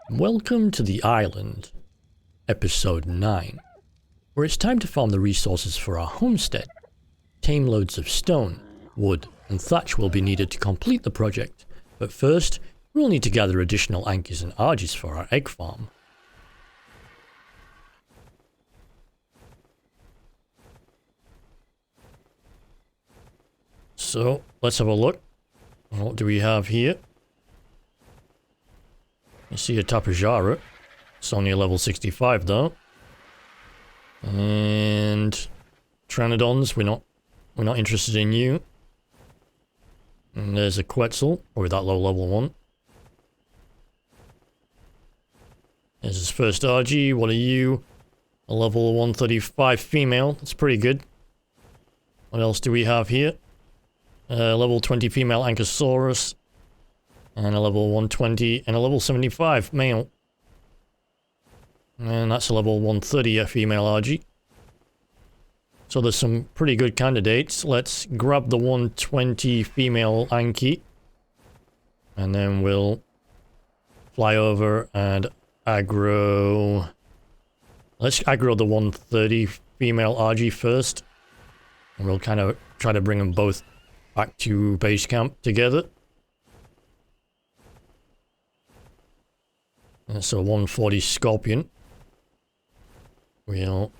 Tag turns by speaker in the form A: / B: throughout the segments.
A: Welcome to the island, episode 9, where it's time to farm the resources for our homestead. Tame loads of stone, wood, and thatch will be needed to complete the project, but first, we'll need to gather additional anchors and arges for our egg farm. So, let's have a look. What do we have here? I see a Tapajara. It's only a level 65 though. And Pteranodons, we're not interested in you. And there's a Quetzal, or that low level one. There's his first RG. What are you? A level 135 female. That's pretty good. What else do we have here? Level 20 female Ankylosaurus. And a level 120 and a level 75 male. And that's a level 130 female RG. So there's some pretty good candidates. Let's grab the 120 female Anky. And then we'll fly over and aggro. Let's aggro the 130 female RG first. And we'll kind of try to bring them both back to base camp together. So 140 Scorpion. We'll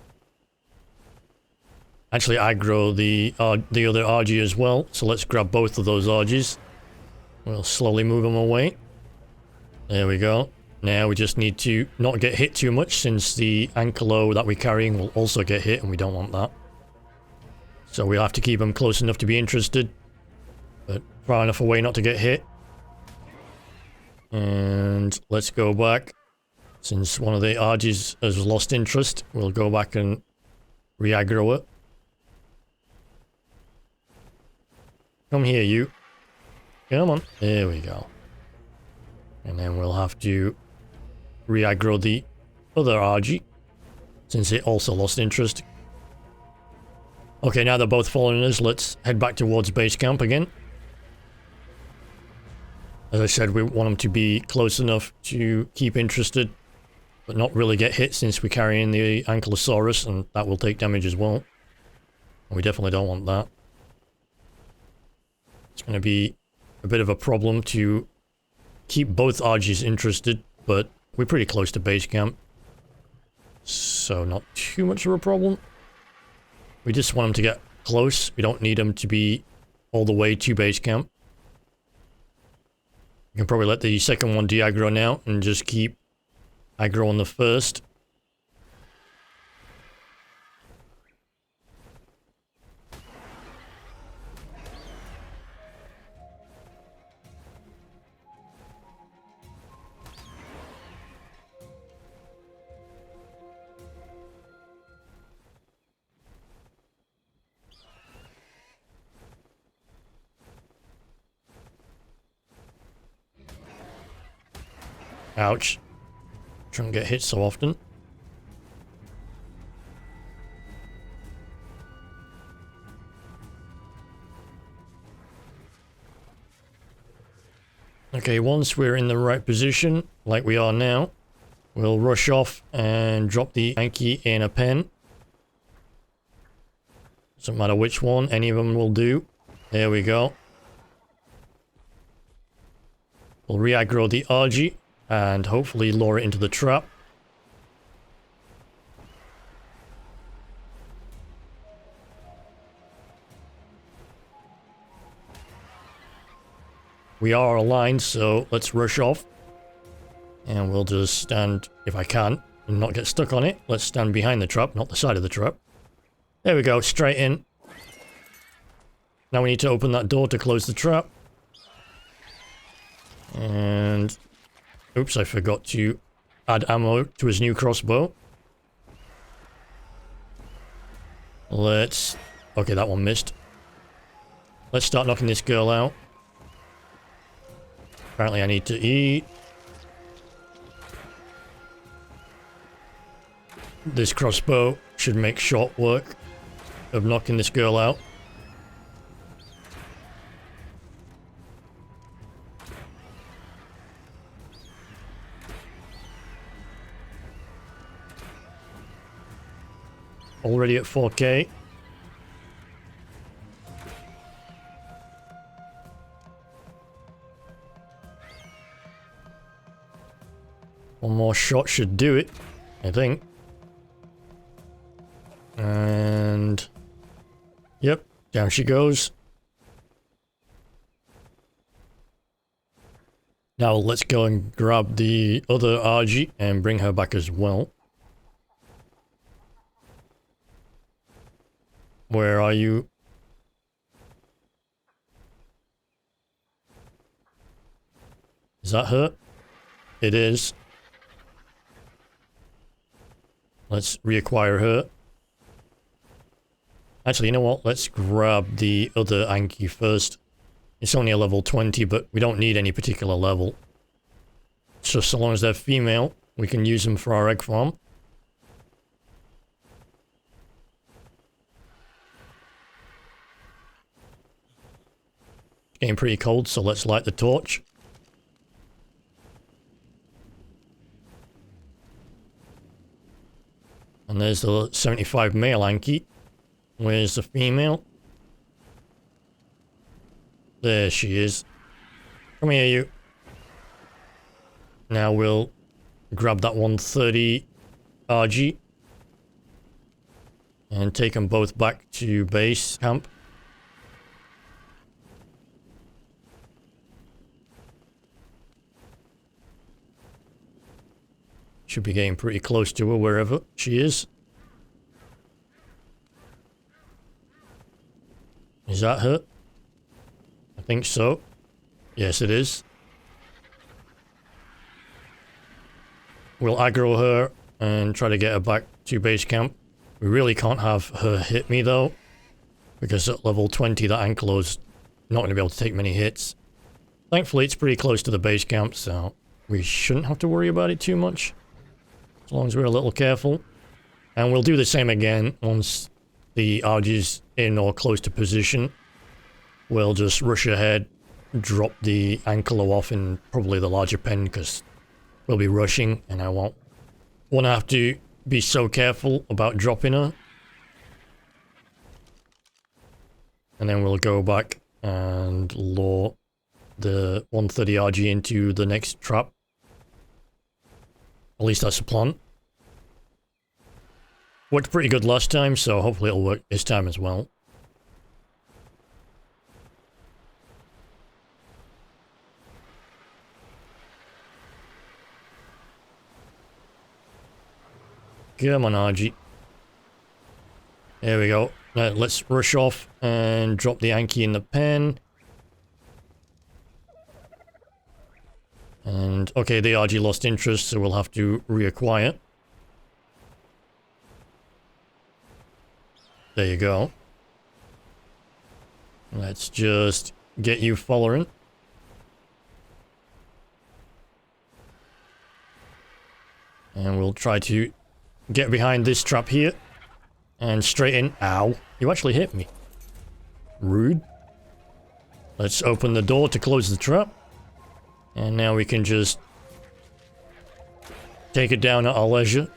A: actually aggro the other RG as well. So let's grab both of those RGs. We'll slowly move them away. There we go. Now we just need to not get hit too much, since the Ankylo that we're carrying will also get hit, and we don't want that. So we'll have to keep them close enough to be interested, but far enough away not to get hit. And let's go back. Since one of the RGs has lost interest, we'll go back and re-aggro it. Come here, you. Come on. There we go. And then we'll have to re-aggro the other RG, since it also lost interest. Okay, now they're both following us, let's head back towards base camp again. As I said, we want them to be close enough to keep interested, but not really get hit, since we're carrying the Ankylosaurus, and that will take damage as well. We definitely don't want that. It's going to be a bit of a problem to keep both RGs interested, but we're pretty close to base camp, so not too much of a problem. We just want them to get close. We don't need them to be all the way to base camp. You can probably let the second one de-aggro now and just keep aggro on the first. Ouch. Shouldn't get hit so often. Okay, once we're in the right position, like we are now, we'll rush off and drop the Anky in a pen. Doesn't matter which one, any of them will do. There we go. We'll re-aggro the RG and hopefully lure it into the trap. We are aligned, so let's rush off. And we'll just stand, if I can, and not get stuck on it. Let's stand behind the trap, not the side of the trap. There we go, straight in. Now we need to open that door to close the trap. And oops, I forgot to add ammo to his new crossbow. Okay, that one missed. Let's start knocking this girl out. Apparently I need to eat. This crossbow should make short work of knocking this girl out. already at 4k. One more shot should do it, I think. And... yep, down she goes. Now let's go and grab the other RG and bring her back as well. Where are you? Is that her? It is. Let's reacquire her. Actually, you know what? Let's grab the other Anki first. It's only a level 20, but we don't need any particular level. So long as they're female, we can use them for our egg farm. It's getting pretty cold, so let's light the torch. And there's the 75 male Anki. Where's the female? There she is. Come here, you. Now we'll grab that 130 RG. And take them both back to base camp. Should be getting pretty close to her wherever she is. Is that her? I think so. Yes, it is. We'll aggro her and try to get her back to base camp. We really can't have her hit me though, because at level 20 that Ankylo's not going to be able to take many hits. Thankfully it's pretty close to the base camp, so we shouldn't have to worry about it too much. As long as we're a little careful. And we'll do the same again once the RG's in or close to position. We'll just rush ahead, drop the Ankylo off in probably the larger pen because we'll be rushing and I won't want to have to be so careful about dropping her. And then we'll go back and lure the 130 RG into the next trap. At least that's the plan. Worked pretty good last time, so hopefully it'll work this time as well. Come on, RG. There we go. Now let's rush off and drop the Anki in the pen. And, okay, the RG lost interest, so we'll have to reacquire. There you go. Let's just get you following. And we'll try to get behind this trap here. And straight in. Ow. You actually hit me. Rude. Let's open the door to close the trap. And now we can just take it down at our leisure.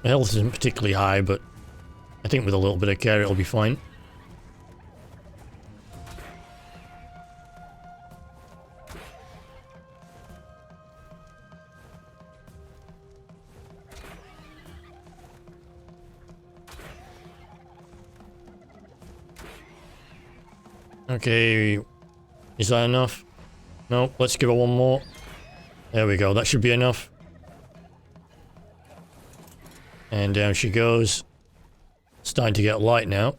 A: The health isn't particularly high, but I think with a little bit of care it'll be fine. Okay, is that enough? No, let's give it one more. There we go, that should be enough. And down she goes. It's starting to get light now.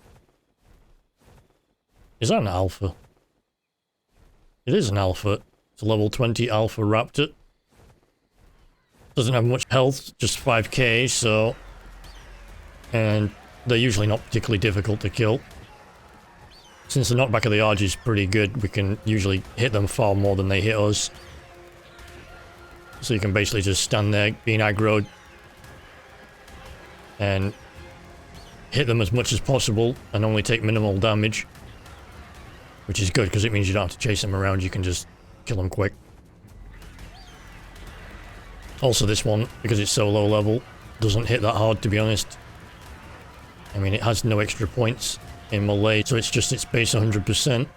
A: Is that an alpha? It is an alpha. It's a level 20 alpha raptor. Doesn't have much health, just 5k, so... And they're usually not particularly difficult to kill. Since the knockback of the RG is pretty good, we can usually hit them far more than they hit us. So you can basically just stand there being aggroed. and hit them as much as possible and only take minimal damage. Which is good, because it means you don't have to chase them around, you can just kill them quick. Also this one, because it's so low level, doesn't hit that hard, to be honest. I mean, it has no extra points in melee, so it's just its base 100%.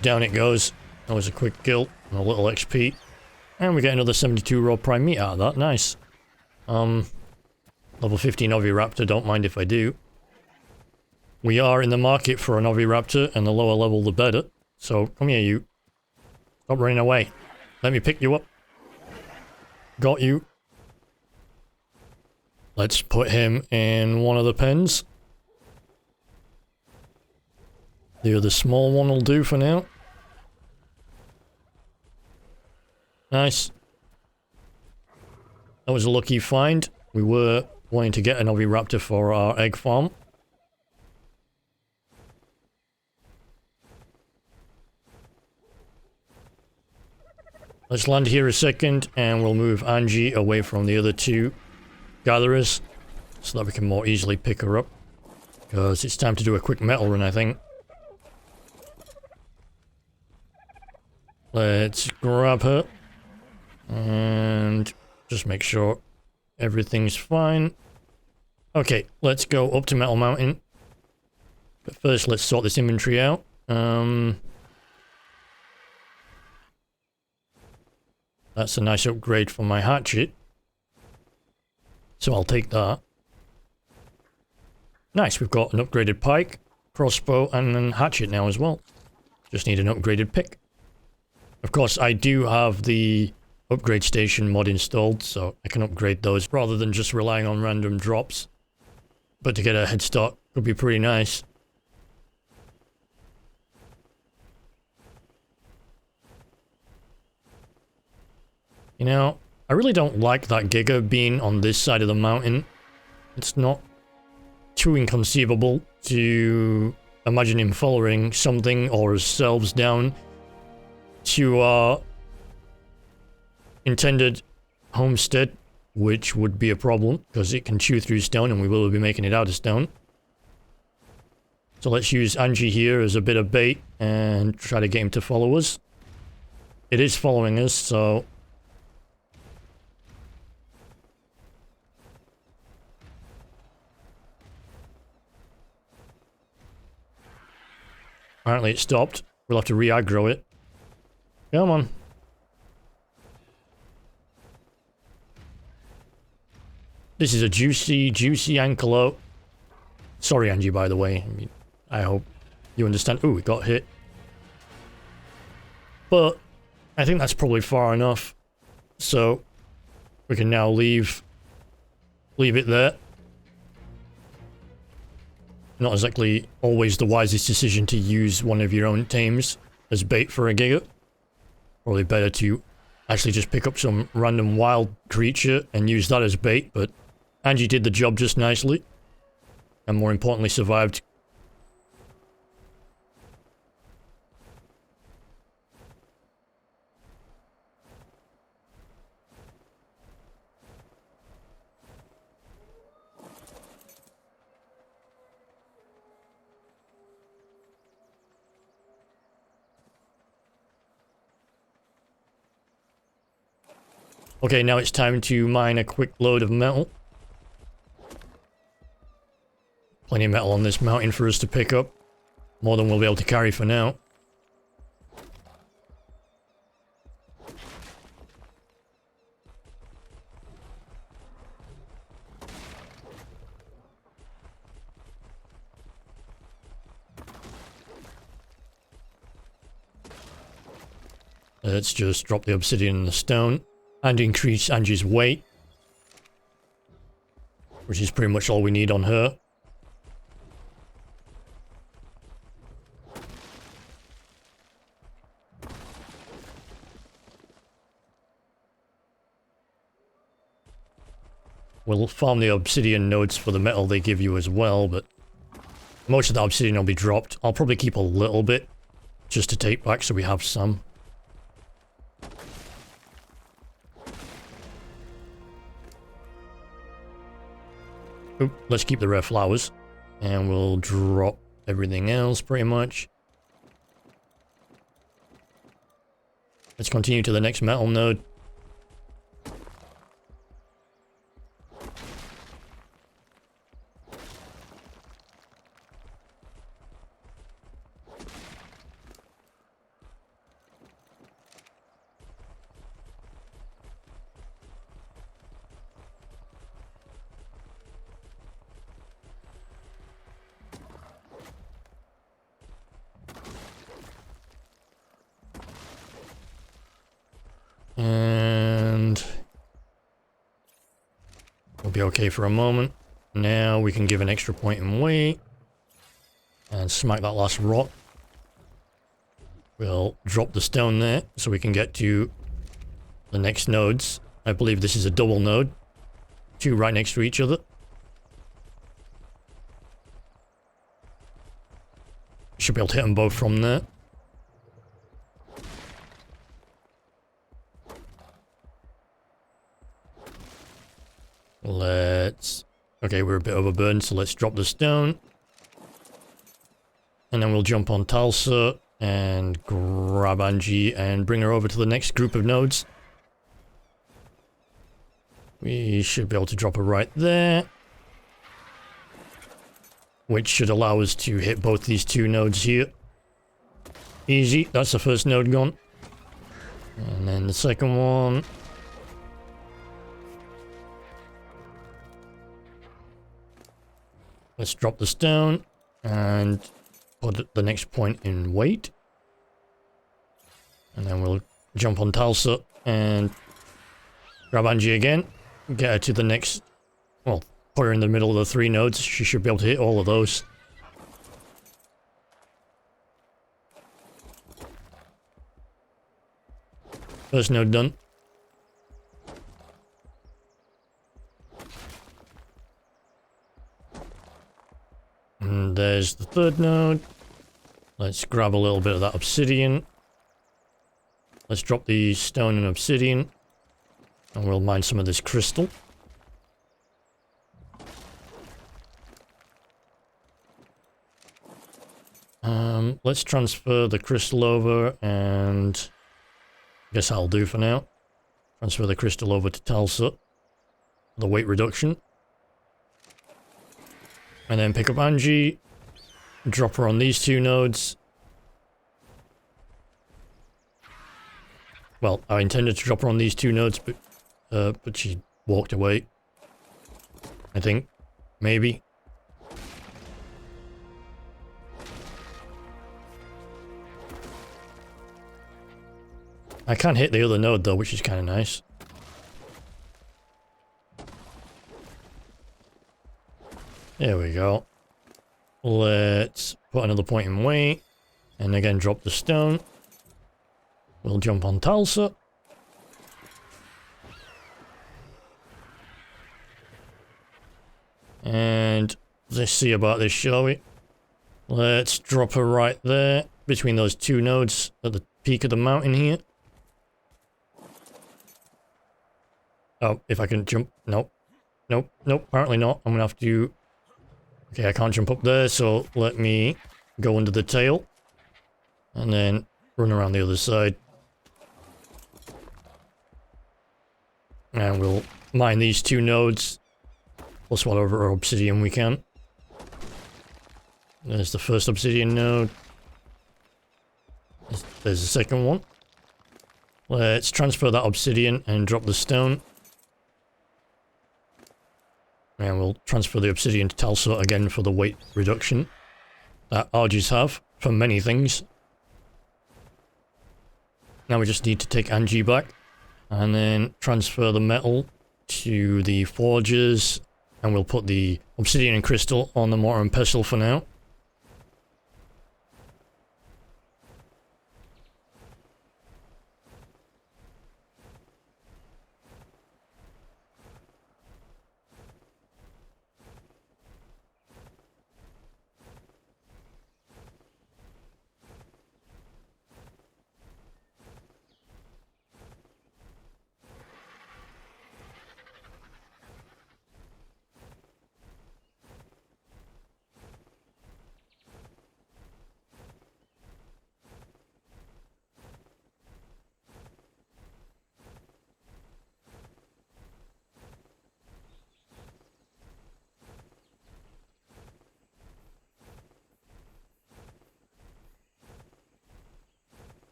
A: Down it goes. That was a quick kill and a little XP. And we get another 72 raw prime meat out of that. Nice. Level 15 Oviraptor, don't mind if I do. We are in the market for an Oviraptor, and the lower level the better. So, come here you. Stop running away. Let me pick you up. Got you. Let's put him in one of the pens. The other small one will do for now. Nice. That was a lucky find. We were wanting to get an Oviraptor for our egg farm. Let's land here a second, and we'll move Angie away from the other two gatherers, so that we can more easily pick her up. Because it's time to do a quick metal run, I think. Let's grab her. And just make sure everything's fine. Okay, let's go up to Metal Mountain. But first, let's sort this inventory out. That's a nice upgrade for my hatchet. So I'll take that. Nice, we've got an upgraded pike, crossbow, and a hatchet now as well. Just need an upgraded pick. Of course, I do have the upgrade station mod installed, so I can upgrade those rather than just relying on random drops. But to get a head start would be pretty nice. You know, I really don't like that Giga being on this side of the mountain. It's not too inconceivable to imagine him following something or ourselves down to our intended homestead, which would be a problem because it can chew through stone and we will be making it out of stone. So let's use Angie here as a bit of bait and try to get him to follow us. It is following us, so apparently it stopped. We'll have to re-aggro it. Come on. This is a juicy, juicy antelope. Sorry, Angie, by the way. I mean, I hope you understand. Ooh, we got hit. But I think that's probably far enough. So we can now leave it there. Not exactly always the wisest decision to use one of your own tames as bait for a giga. Probably better to actually just pick up some random wild creature and use that as bait, but Angie did the job just nicely. And more importantly, survived. Okay, now it's time to mine a quick load of metal. Plenty of metal on this mountain for us to pick up. More than we'll be able to carry for now. Let's just drop the obsidian and the stone. And increase Angie's weight. Which is pretty much all we need on her. We'll farm the obsidian nodes for the metal they give you as well, but most of the obsidian will be dropped. I'll probably keep a little bit just to take back so we have some. Oop, let's keep the rare flowers. And we'll drop everything else pretty much. Let's continue to the next metal node. And we'll be okay for a moment. Now we can give an extra point in weight and smack that last rock. We'll drop the stone there so we can get to the next nodes. I believe this is a double node. Two right next to each other. Should be able to hit them both from there. Okay, we're a bit overburdened, so let's drop the stone. And then we'll jump on Talsa and grab Angie and bring her over to the next group of nodes. We should be able to drop her right there. Which should allow us to hit both these two nodes here. Easy, that's the first node gone. And then the second one. Let's drop the stone and put the next point in weight. And then we'll jump on Talsa and grab Angie again. Get her to the next... Well, put her in the middle of the three nodes. She should be able to hit all of those. First node done. And there's the third node. Let's grab a little bit of that obsidian. Let's drop the stone and obsidian. And we'll mine some of this crystal. Let's transfer the crystal over, and I guess that'll do for now. Transfer the crystal over to Talsa. The weight reduction. And then pick up Angie. Drop her on these two nodes. Well, I intended to drop her on these two nodes, but she walked away. I think. Maybe. I can't hit the other node though, which is kind of nice. There we go. Let's put another point in weight. And again, drop the stone. We'll jump on Talsa. And let's see about this, shall we? Let's drop her right there, between those two nodes at the peak of the mountain here. Oh, if I can jump. Nope. Nope, nope, apparently not. I'm gonna have to... Okay, I can't jump up there, so let me go under the tail. And then run around the other side. And we'll mine these two nodes. Plus whatever obsidian we can. There's the first obsidian node. There's the second one. Let's transfer that obsidian and drop the stone. And we'll transfer the obsidian to Talsa again for the weight reduction that Arges have for many things. Now we just need to take Angie back and then transfer the metal to the forges, and we'll put the obsidian and crystal on the mortar and pestle for now.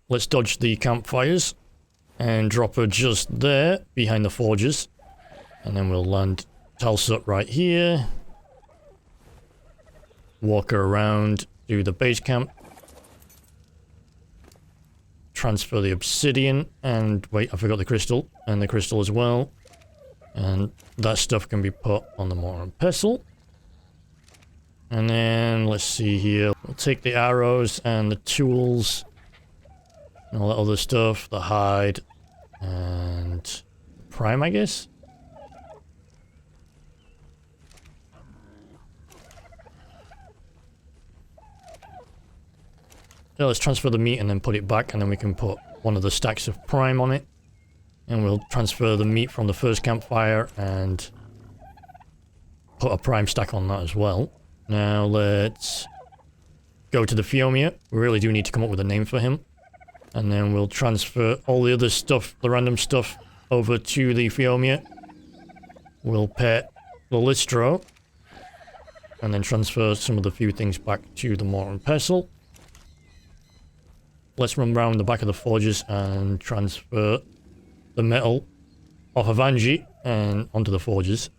A: let's dodge the campfires and drop her just there behind the forges. And then we'll land Talsut right here. Walk her around to the base camp. Transfer the obsidian and wait, I forgot the crystal and the crystal as well. And that stuff can be put on the mortar and pestle. And then let's see here. We'll take the arrows and the tools and all that other stuff, the hide and prime, I guess. Yeah, let's transfer the meat and then put it back, and then we can put one of the stacks of prime on it. And we'll transfer the meat from the first campfire and put a prime stack on that as well. Now let's go to the Fiomia. We really do need to come up with a name for him. And then we'll transfer all the other stuff, the random stuff, over to the Fiomia. We'll pet the Listro. And then transfer some of the few things back to the mortar and pestle. Let's run around the back of the forges and transfer the metal off of Angie and onto the forges.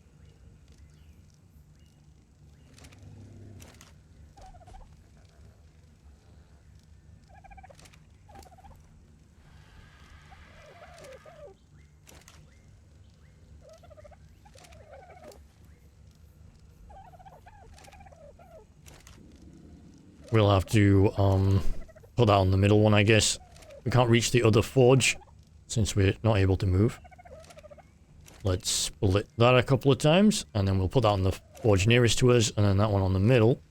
A: We'll have to put that on the middle one, I guess. We can't reach the other forge since we're not able to move. Let's split that a couple of times, and then we'll put that on the forge nearest to us, and then that one on the middle.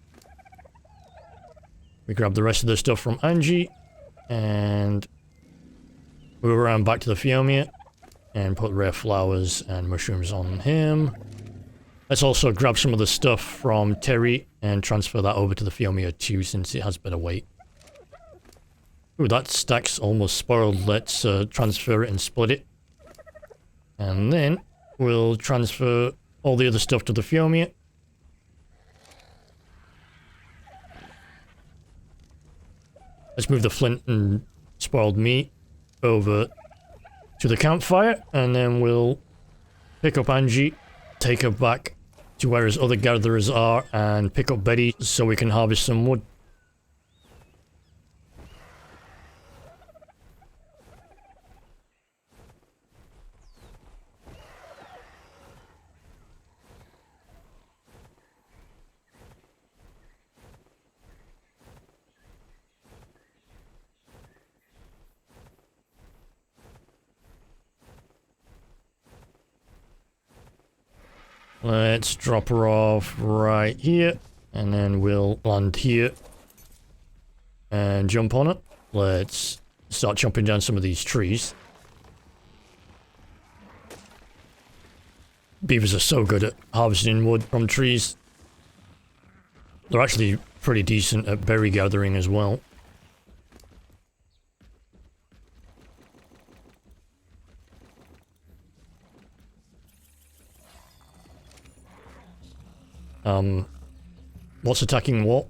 A: We grab the rest of the stuff from Angie, and move around back to the Fiomia, and put rare flowers and mushrooms on him. Let's also grab some of the stuff from Terry, and transfer that over to the Fiomia too, since it has better weight. Ooh, that stack's almost spoiled. Let's transfer it and split it. And then we'll transfer all the other stuff to the Fiomia. Let's move the flint and spoiled meat over to the campfire, and then we'll pick up Angie, take her back to where his other gatherers are, and pick up Betty so we can harvest some wood. Let's drop her off right here, and then we'll land here and jump on it. Let's start chopping down some of these trees. Beavers are so good at harvesting wood from trees. They're actually pretty decent at berry gathering as well. What's attacking what?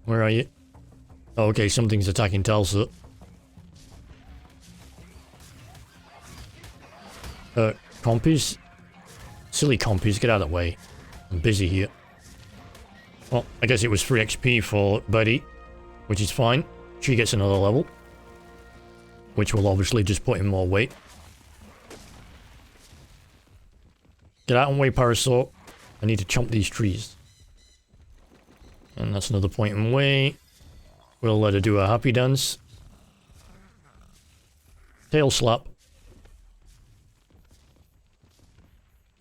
A: Where are you? Oh, okay, something's attacking Talsut. Compies? Silly compies, get out of the way. I'm busy here. Well, I guess it was free XP for Betty, which is fine. She gets another level, which will obviously just put in more weight. Get out and way, Parasaur. I need to chomp these trees. And that's another point in way. We'll let her do a happy dance. Tail slap.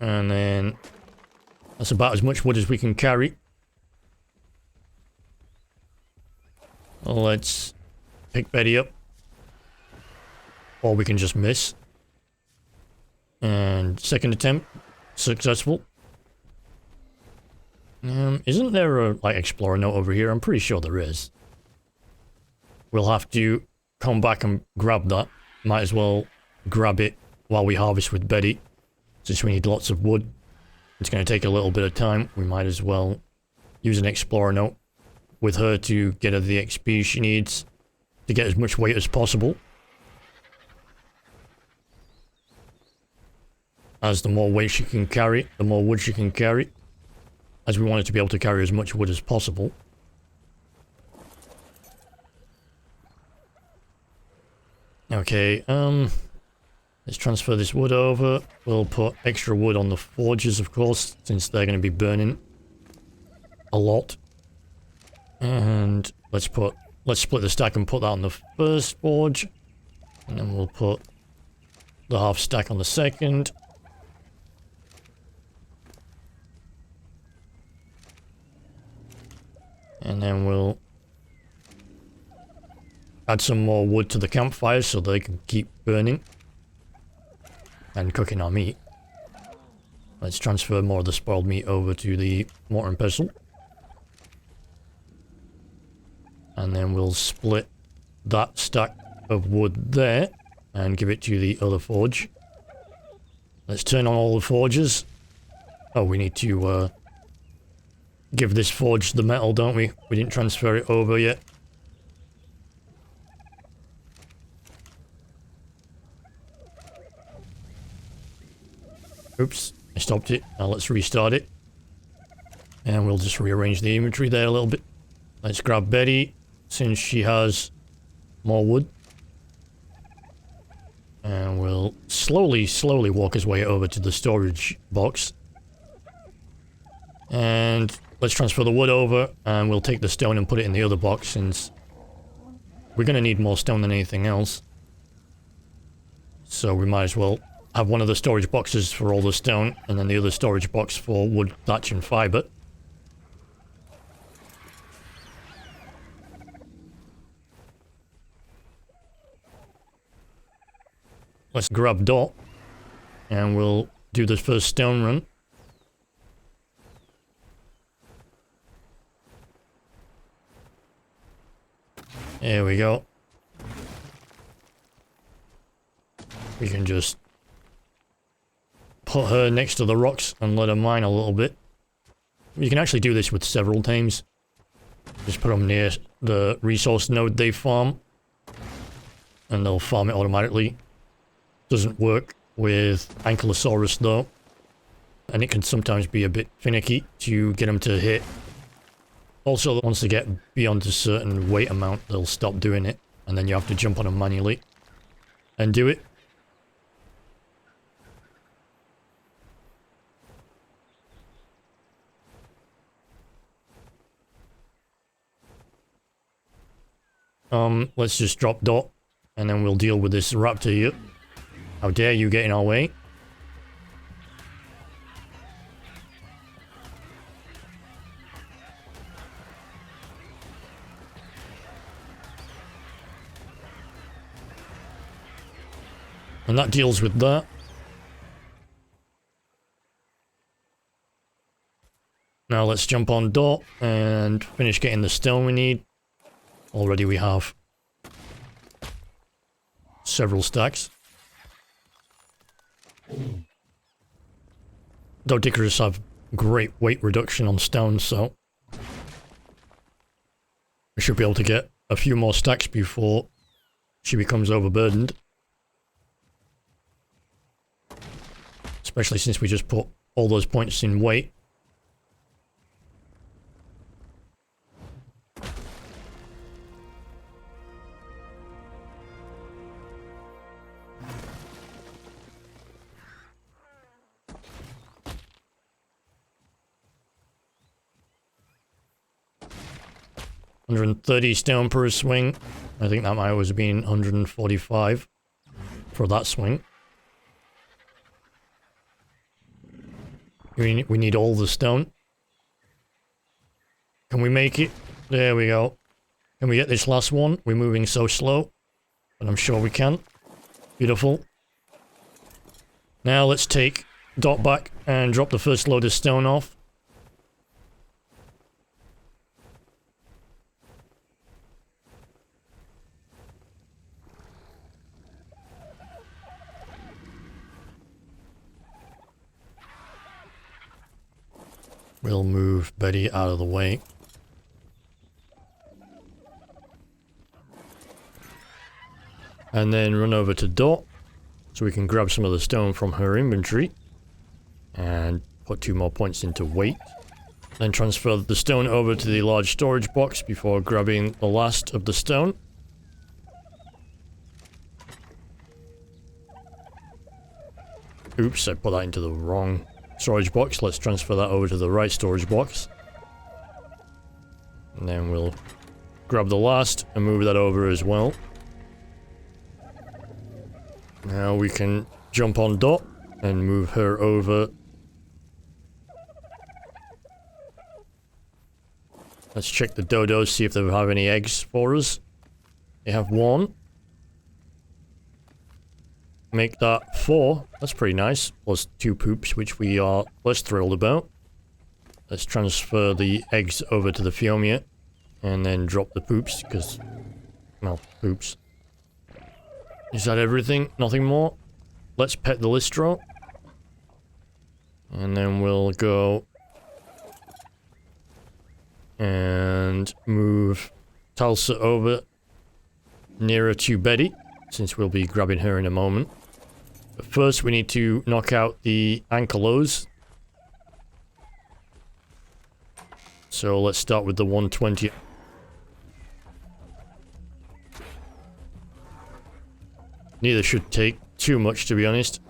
A: And then that's about as much wood as we can carry. Let's pick Betty up. Or we can just miss. And second attempt, successful. Isn't there a, like, explorer note over here? I'm pretty sure there is. We'll have to come back and grab that. Might as well grab it while we harvest with Betty. Since we need lots of wood. It's going to take a little bit of time. We might as well use an explorer note with her to get her the XP she needs. to get as much weight as possible. As the more weight she can carry, the more wood she can carry. As we want it to be able to carry as much wood as possible. Okay, let's transfer this wood over. We'll put extra wood on the forges, of course, since they're going to be burning a lot. And let's split the stack and put that on the first forge. And then we'll put the half stack on the second. And then we'll add some more wood to the campfires so they can keep burning and cooking our meat. Let's transfer more of the spoiled meat over to the mortar and pestle. And then we'll split that stack of wood there and give it to the other forge. Let's turn on all the forges. Oh, we need to give this forge the metal, don't we? We didn't transfer it over yet. Oops, I stopped it. Now let's restart it. And we'll just rearrange the inventory there a little bit. Let's grab Betty, since she has more wood. And we'll slowly walk his way over to the storage box. And let's transfer the wood over, and we'll take the stone and put it in the other box, since we're going to need more stone than anything else. So we might as well have one of the storage boxes for all the stone, and then the other storage box for wood, thatch, and fiber. Let's grab Dot, and we'll do the first stone run. There we go. We can just put her next to the rocks and let her mine a little bit. You can actually do this with several tames. Just put them near the resource node they farm, and they'll farm it automatically. Doesn't work with Ankylosaurus though, and it can sometimes be a bit finicky to get them to hit. Also, once they get beyond a certain weight amount, they'll stop doing it, and then you have to jump on them manually and do it. Let's just drop Dot, and then we'll deal with this raptor here. How dare you get in our way? And that deals with that. Now let's jump on Dot and finish getting the stone we need. Already we have several stacks. Doedicurus have great weight reduction on stone, so we should be able to get a few more stacks before she becomes overburdened. Especially since we just put all those points in weight. $130 stone per swing. I think that might always been 145 for that swing. We need all the stone. Can we make it? There we go. Can we get this last one? We're moving so slow, but I'm sure we can. Beautiful. Now let's take Dot back and drop the first load of stone off. We'll move Betty out of the way. And then run over to Dot, so we can grab some of the stone from her inventory. And put 2 more points into weight. Then transfer the stone over to the large storage box before grabbing the last of the stone. Oops, I put that into the wrong storage box. Let's transfer that over to the right storage box. And then we'll grab the last and move that over as well. Now we can jump on Dot and move her over. Let's check the dodos, see if they have any eggs for us. They have 1. Make that 4. That's pretty nice. Plus 2 poops, which we are less thrilled about. Let's transfer the eggs over to the Fiomia. And then drop the poops, because... well, poops. Is that everything? Nothing more? Let's pet the Listro. And then we'll go... and move Tulsa over nearer to Betty, since we'll be grabbing her in a moment. But first we need to knock out the Ankylos. So let's start with the 120. Neither should take too much, to be honest.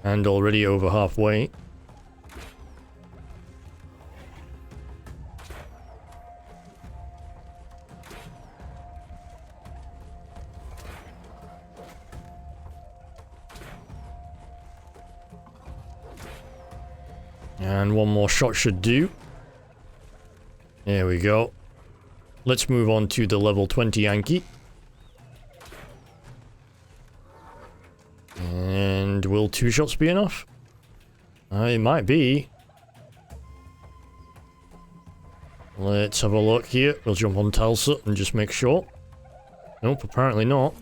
A: And already over halfway. And 1 more shot should do. There we go. Let's move on to the level 20 Yankee. And will 2 shots be enough? It might be. Let's have a look here. We'll jump on Tulsa and just make sure. Nope, apparently not.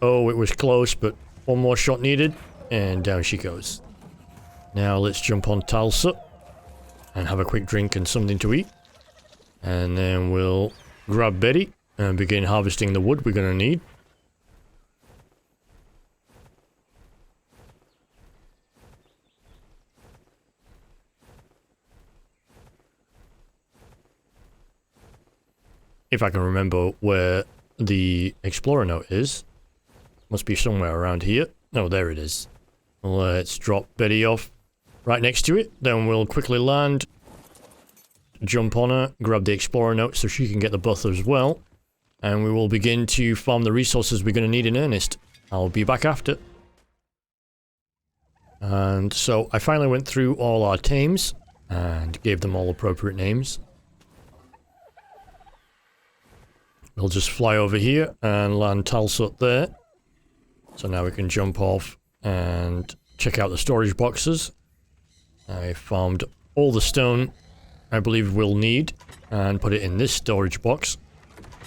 A: Oh, it was close, but 1 more shot needed. And down she goes. Now let's jump on Tulsa and have a quick drink and something to eat. And then we'll grab Betty and begin harvesting the wood we're going to need. If I can remember where the explorer note is. Must be somewhere around here. Oh, there it is. Let's drop Betty off right next to it. Then we'll quickly land. Jump on her. Grab the explorer note so she can get the buff as well. And we will begin to farm the resources we're going to need in earnest. I'll be back after. And so I finally went through all our tames. And gave them all appropriate names. We'll just fly over here and land Tulsa up there. So now we can jump off and check out the storage boxes. I farmed all the stone I believe we'll need and put it in this storage box.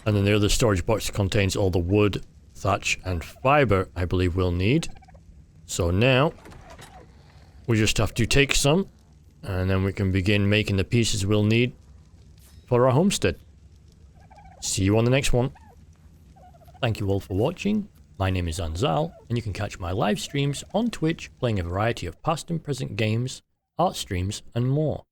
A: And then the other storage box contains all the wood, thatch and fiber I believe we'll need. So now we just have to take some and then we can begin making the pieces we'll need for our homestead. See you on the next one. Thank you all for watching. My name is Anzal, and you can catch my live streams on Twitch playing a variety of past and present games, art streams, and more.